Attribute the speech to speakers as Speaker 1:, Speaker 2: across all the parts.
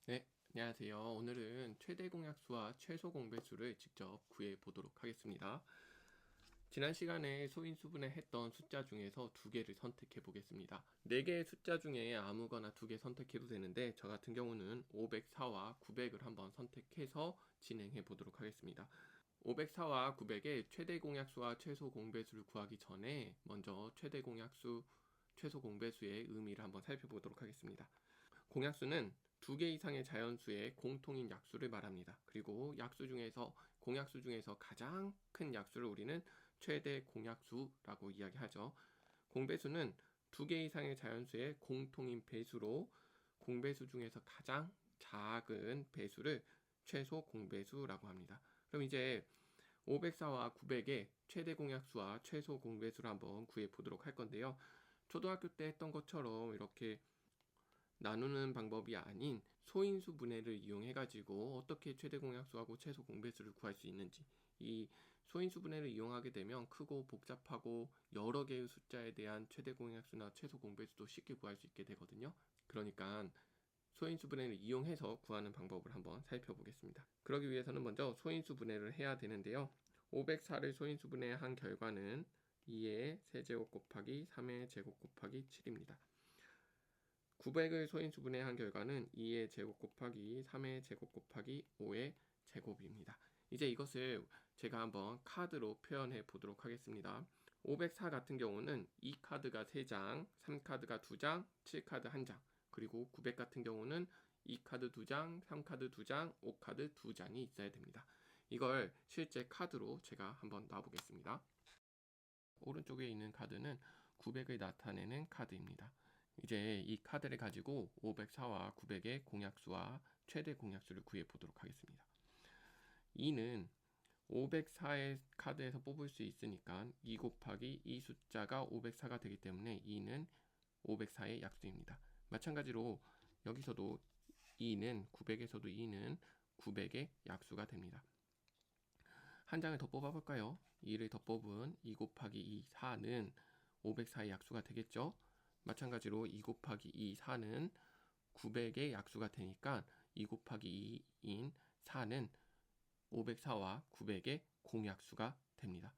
Speaker 1: 네, 안녕하세요. 오늘은 최대 공약수와 최소 공배수를 직접 구해 보도록 하겠습니다. 지난 시간에 소인수분해 했던 숫자 중에서 두 개를 선택해 보겠습니다. 네 개의 숫자 중에 아무거나 두 개 선택해도 되는데 저 같은 경우는 504와 900을 한번 선택해서 진행해 보도록 하겠습니다. 504와 900의 최대 공약수와 최소 공배수를 구하기 전에 먼저 최대 공약수, 최소 공배수의 의미를 한번 살펴보도록 하겠습니다. 공약수는 두 개 이상의 자연수의 공통인 약수를 말합니다. 그리고 공약수 중에서 가장 큰 약수를 우리는 최대 공약수라고 이야기하죠. 공배수는 두 개 이상의 자연수의 공통인 배수로 공배수 중에서 가장 작은 배수를 최소 공배수라고 합니다. 그럼 이제 504와 900의 최대 공약수와 최소 공배수를 한번 구해 보도록 할 건데요. 초등학교 때 했던 것처럼 이렇게 나누는 방법이 아닌 소인수 분해를 이용해 가지고 어떻게 최대 공약수하고 최소 공배수를 구할 수 있는지, 이 소인수 분해를 이용하게 되면 크고 복잡하고 여러 개의 숫자에 대한 최대 공약수나 최소 공배수도 쉽게 구할 수 있게 되거든요. 그러니까 소인수 분해를 이용해서 구하는 방법을 한번 살펴보겠습니다. 그러기 위해서는 먼저 소인수 분해를 해야 되는데요. 504를 소인수 분해한 결과는 2의 세제곱 곱하기 3의 제곱 곱하기 7입니다. 900을 소인수 분해한 결과는 2의 제곱 곱하기 3의 제곱 곱하기 5의 제곱입니다. 이제 이것을 제가 한번 카드로 표현해 보도록 하겠습니다. 504 같은 경우는 2카드가 3장, 3카드가 2장, 7카드 1장, 그리고 900 같은 경우는 2카드 2장, 3카드 2장, 5카드 2장이 있어야 됩니다. 이걸 실제 카드로 제가 한번 놔보겠습니다. 오른쪽에 있는 카드는 900을 나타내는 카드입니다. 이제 이 카드를 가지고 504와 900의 공약수와 최대 공약수를 구해 보도록 하겠습니다. 2는 504의 카드에서 뽑을 수 있으니까 2 곱하기 이 숫자가 504가 되기 때문에 2는 504의 약수입니다. 마찬가지로 여기서도 2는 900에서도 2는 900의 약수가 됩니다. 한 장을 더 뽑아볼까요? 2를 더 뽑은 2 곱하기 2, 4는 504의 약수가 되겠죠? 마찬가지로 2 곱하기 2, 4는 900의 약수가 되니까 2 곱하기 2인 4는 504와 900의 공약수가 됩니다.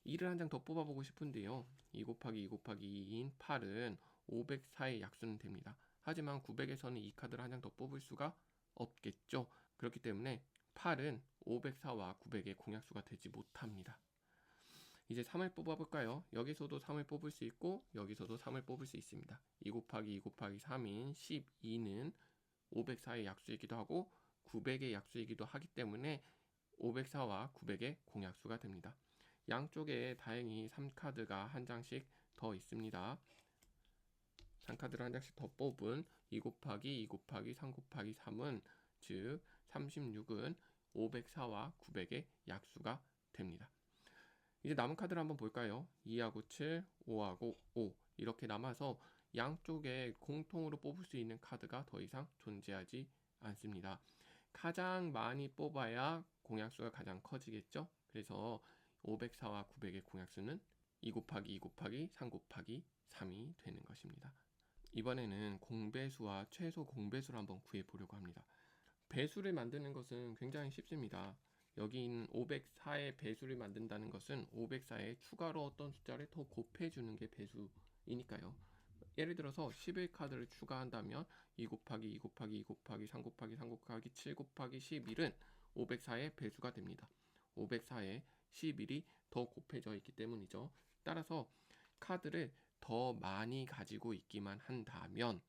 Speaker 1: 2를 한 장 더 뽑아보고 싶은데요. 2 곱하기 2 곱하기 2인 8은 504의 약수는 됩니다. 하지만 900에서는 이 카드를 한 장 더 뽑을 수가 없겠죠. 그렇기 때문에 8은 504와 900의 공약수가 되지 못합니다. 이제 3을 뽑아볼까요? 여기서도 3을 뽑을 수 있고 여기서도 3을 뽑을 수 있습니다. 2 곱하기 2 곱하기 3인 12는 504의 약수이기도 하고 900의 약수이기도 하기 때문에 504와 900의 공약수가 됩니다. 양쪽에 다행히 3카드가 한 장씩 더 있습니다. 3카드를 한 장씩 더 뽑은 2 곱하기 2 곱하기 3 곱하기 3은 즉 36은 504와 900의 약수가 됩니다. 이제 남은 카드를 한번 볼까요? 2하고 7, 5하고 5 이렇게 남아서 양쪽에 공통으로 뽑을 수 있는 카드가 더 이상 존재하지 않습니다. 가장 많이 뽑아야 공약수가 가장 커지겠죠? 그래서 504와 900의 공약수는 2 곱하기 2 곱하기 3 곱하기 3이 되는 것입니다. 이번에는 공배수와 최소 공배수를 한번 구해 보려고 합니다. 배수를 만드는 것은 굉장히 쉽습니다. 여기 있는 504의 배수를 만든다는 것은 504에 추가로 어떤 숫자를 더 곱해주는 게 배수이니까요. 예를 들어서 11카드를 추가한다면 2 곱하기 2 곱하기 2 곱하기 3 곱하기 3 곱하기 7 곱하기 11은 504의 배수가 됩니다. 504에 11이 더 곱해져 있기 때문이죠. 따라서 카드를 더 많이 가지고 있기만 한다면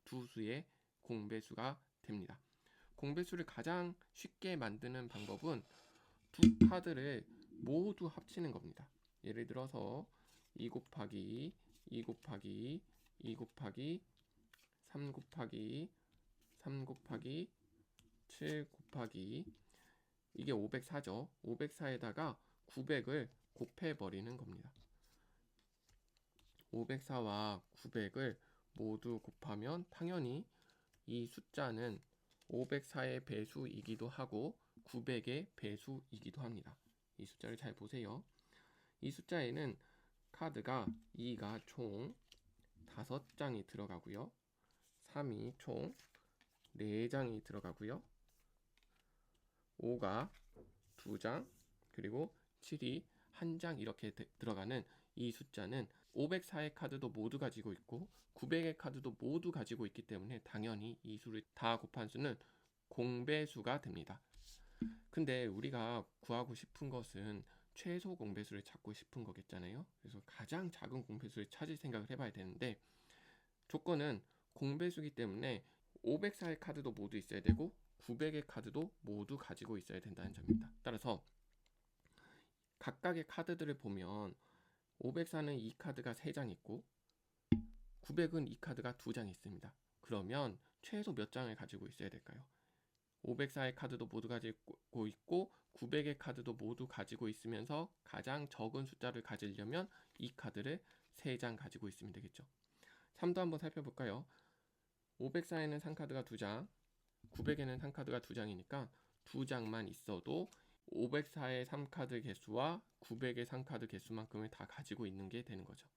Speaker 1: 두 수의 공배수가 됩니다. 공배수를 가장 쉽게 만드는 방법은 두 카드를 모두 합치는 겁니다. 예를 들어서 2 곱하기 2 곱하기 2 곱하기 3 곱하기 3 곱하기 7 곱하기 이게 504죠. 504에다가 900을 곱해버리는 겁니다. 504와 900을 모두 곱하면 당연히 이 숫자는 504의 배수이기도 하고 900의 배수이기도 합니다. 이 숫자를 잘 보세요. 이 숫자에는 카드가 2가 총 5장이 들어가고요. 3이 총 4장이 들어가고요. 5가 2장, 그리고 7이 1장 이렇게 들어가는 이 숫자는 504의 카드도 모두 가지고 있고 900의 카드도 모두 가지고 있기 때문에 당연히 이 수를 다 곱한 수는 공배수가 됩니다. 근데 우리가 구하고 싶은 것은 최소 공배수를 찾고 싶은 거겠잖아요. 그래서 가장 작은 공배수를 찾을 생각을 해봐야 되는데, 조건은 공배수기 때문에 504의 카드도 모두 있어야 되고 900의 카드도 모두 가지고 있어야 된다는 점입니다. 따라서 각각의 카드들을 보면 504는 이 카드가 3장 있고 900은 이 카드가 2장 있습니다. 그러면 최소 몇 장을 가지고 있어야 될까요? 504의 카드도 모두 가지고 있고 900의 카드도 모두 가지고 있으면서 가장 적은 숫자를 가지려면 이 카드를 3장 가지고 있으면 되겠죠. 3도 한번 살펴볼까요? 504에는 상카드가 2장, 900에는 상카드가 2장이니까 2장만 있어도 504의 3카드 개수와 900의 3카드 개수만큼을 다 가지고 있는 게 되는 거죠.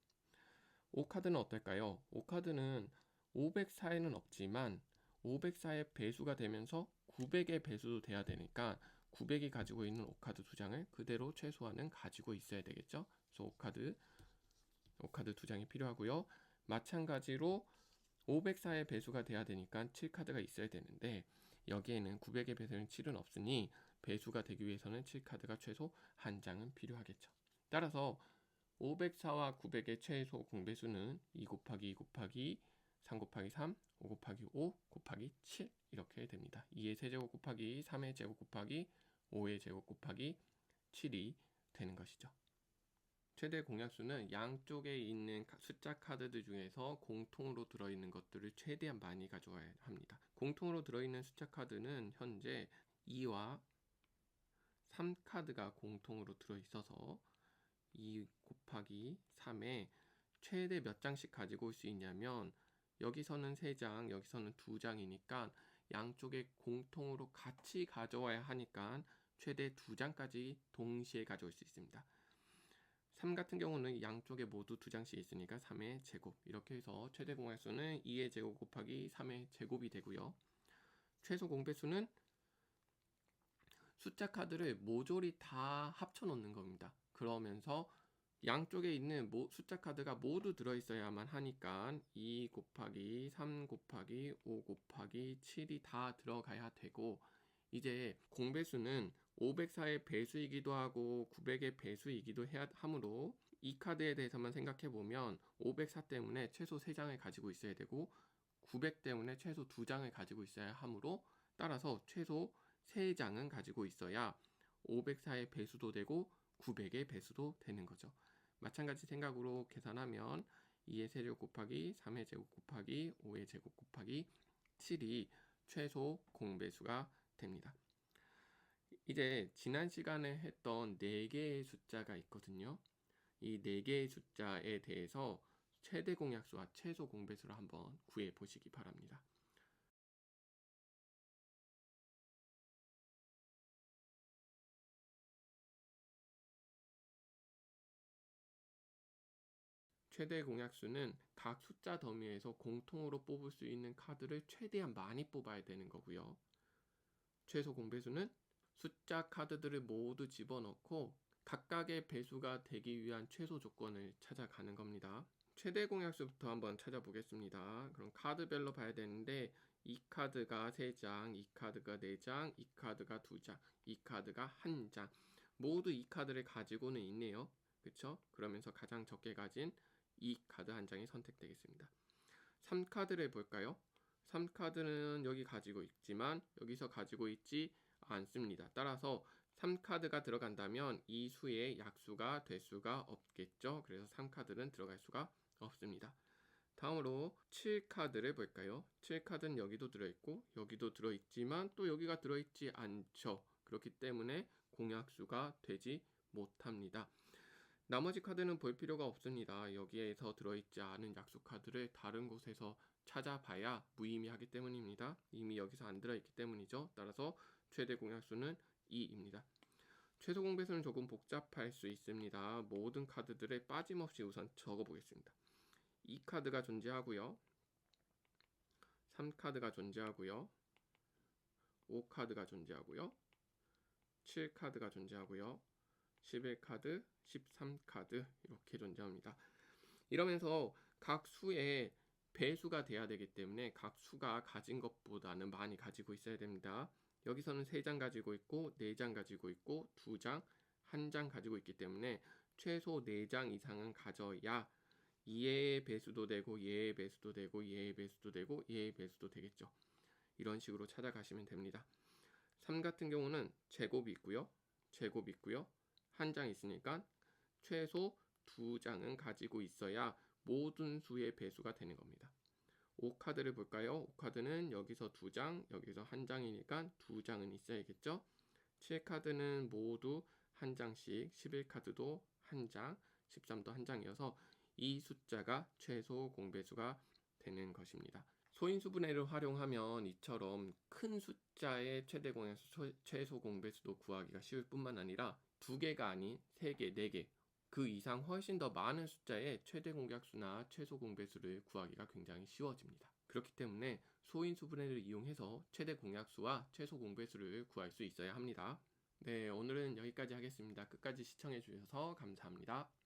Speaker 1: 5카드는 어떨까요? 5카드는 504에는 없지만 504의 배수가 되면서 900의 배수도 돼야 되니까 900이 가지고 있는 5카드 2장을 그대로 최소한은 가지고 있어야 되겠죠. 그래서 5카드 2장이 필요하고요. 마찬가지로 504의 배수가 돼야 되니까 7카드가 있어야 되는데 여기에는 900의 배수는 7은 없으니 배수가 되기 위해서는 7카드가 최소 1장은 필요하겠죠. 따라서 504와 900의 최소 공배수는 2 곱하기 2 곱하기 3 곱하기 3, 5 곱하기 5 곱하기 7 이렇게 됩니다. 2의 세제곱 곱하기 3의 제곱 곱하기 5의 제곱 곱하기 7이 되는 것이죠. 최대 공약수는 양쪽에 있는 숫자 카드들 중에서 공통으로 들어있는 것들을 최대한 많이 가져와야 합니다. 공통으로 들어있는 숫자 카드는 현재 2와 3카드가 공통으로 들어있어서 2 곱하기 3에 최대 몇 장씩 가지고 올 수 있냐면 여기서는 3장, 여기서는 2장이니까 양쪽에 공통으로 같이 가져와야 하니까 최대 2장까지 동시에 가져올 수 있습니다. 3 같은 경우는 양쪽에 모두 2장씩 있으니까 3의 제곱 이렇게 해서 최대 공약수는 2의 제곱 곱하기 3의 제곱이 되고요. 최소 공배수는 숫자 카드를 모조리 다 합쳐 놓는 겁니다. 그러면서 양쪽에 있는 숫자 카드가 모두 들어있어야만 하니까 2 곱하기 3 곱하기 5 곱하기 7이 다 들어가야 되고, 이제 공배수는 504의 배수이기도 하고 900의 배수이기도 해야 하므로 이 카드에 대해서만 생각해 보면 504 때문에 최소 3장을 가지고 있어야 되고 900 때문에 최소 2장을 가지고 있어야 하므로 따라서 최소 3장은 가지고 있어야 504의 배수도 되고 900의 배수도 되는 거죠. 마찬가지 생각으로 계산하면 2의 세제곱 곱하기 3의 제곱 곱하기 5의 제곱 곱하기 7이 최소 공배수가 됩니다. 이제 지난 시간에 했던 4개의 숫자가 있거든요. 이 4개의 숫자에 대해서 최대 공약수와 최소 공배수를 한번 구해 보시기 바랍니다. 최대 공약수는 각 숫자 더미에서 공통으로 뽑을 수 있는 카드를 최대한 많이 뽑아야 되는 거고요. 최소 공배수는 숫자 카드들을 모두 집어넣고 각각의 배수가 되기 위한 최소 조건을 찾아가는 겁니다. 최대 공약수부터 한번 찾아보겠습니다. 그럼 카드별로 봐야 되는데 이 카드가 3장, 이 카드가 4장, 이 카드가 2장, 이 카드가 1장 모두 이 카드를 가지고는 있네요. 그쵸? 그러면서 가장 적게 가진 이 카드 1장이 선택되겠습니다. 3카드를 볼까요? 3카드는 여기 가지고 있지만 여기서 가지고 있지 않습니다. 따라서 3카드가 들어간다면 이 수의 약수가 될 수가 없겠죠. 그래서 3카드는 들어갈 수가 없습니다. 다음으로 7카드를 볼까요? 7카드는 여기도 들어있고 여기도 들어있지만 또 여기가 들어있지 않죠. 그렇기 때문에 공약수가 되지 못합니다. 나머지 카드는 볼 필요가 없습니다. 여기에서 들어있지 않은 약수 카드를 다른 곳에서 찾아봐야 무의미하기 때문입니다. 이미 여기서 안 들어있기 때문이죠. 따라서 최대 공약수는 2입니다. 최소 공배수는 조금 복잡할 수 있습니다. 모든 카드들을 빠짐없이 우선 적어보겠습니다. 이 카드가 존재하고요. 3카드가 존재하고요. 5카드가 존재하고요. 7카드가 존재하고요. 11카드, 13카드 이렇게 존재합니다. 이러면서 각 수의 배수가 돼야 되기 때문에 각 수가 가진 것보다는 많이 가지고 있어야 됩니다. 여기서는 3장 가지고 있고 4장 가지고 있고 2장, 1장 가지고 있기 때문에 최소 4장 이상은 가져야 얘의 배수도 되고 얘의 배수도 되고 얘의 배수도 되고 얘의 배수도 되겠죠. 이런 식으로 찾아가시면 됩니다. 3 같은 경우는 제곱이 있고요. 제곱이 있고요. 1장 있으니까 최소 2장은 가지고 있어야 모든 수의 배수가 되는 겁니다. 5카드를 볼까요? 5카드는 여기서 2장, 여기서 1장이니까 2장은 있어야겠죠. 7카드는 모두 1장씩, 11카드도 1장, 13도 1장이어서 이 숫자가 최소 공배수가 되는 것입니다. 소인수분해를 활용하면 이처럼 큰 숫자의 최대 공약수, 최소 공배수도 구하기가 쉬울 뿐만 아니라 2개가 아닌 3개, 4개 그 이상 훨씬 더 많은 숫자의 최대 공약수나 최소 공배수를 구하기가 굉장히 쉬워집니다. 그렇기 때문에 소인수분해를 이용해서 최대 공약수와 최소 공배수를 구할 수 있어야 합니다. 네, 오늘은 여기까지 하겠습니다. 끝까지 시청해 주셔서 감사합니다.